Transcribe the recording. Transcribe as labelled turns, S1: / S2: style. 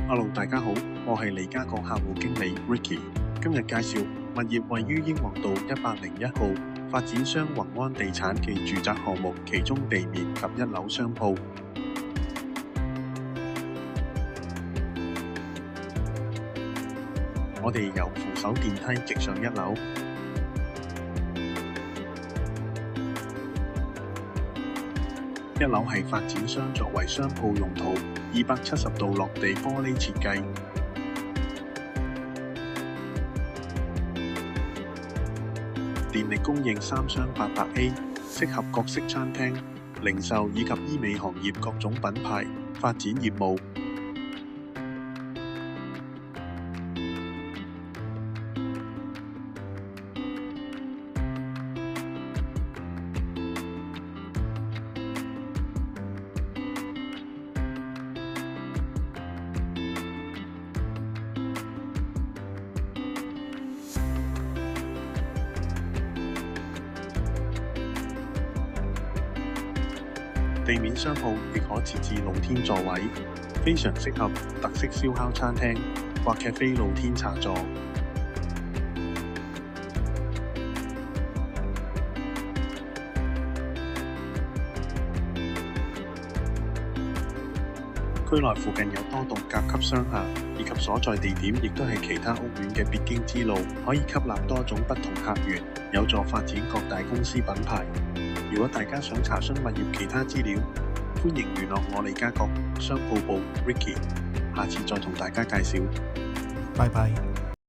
S1: Hello，大家好，我係利嘉閣客戶經理 Ricky。今日介紹物業位於英皇道101號，發展商宏安地產嘅住宅項目，其中地面及一樓商鋪。我哋由扶手電梯直上一樓。一樓係發展商作為商鋪用途，270度落地玻璃設計。電力供應3箱800A，適合各式餐廳、零售以及醫美行業各種品牌發展業務。地面商鋪亦可設置露天座位，非常適合特色燒烤餐廳或咖啡露天茶座。區內附近有多棟甲級商廈，以及所在地點亦都係其他屋苑嘅必經之路，可以吸納多種不同客源，有助發展各大公司品牌。如果大家想查詢物業其他資料，歡迎聯絡我利嘉閣商鋪部 Ricky， 下次再同大家介紹。
S2: 拜拜。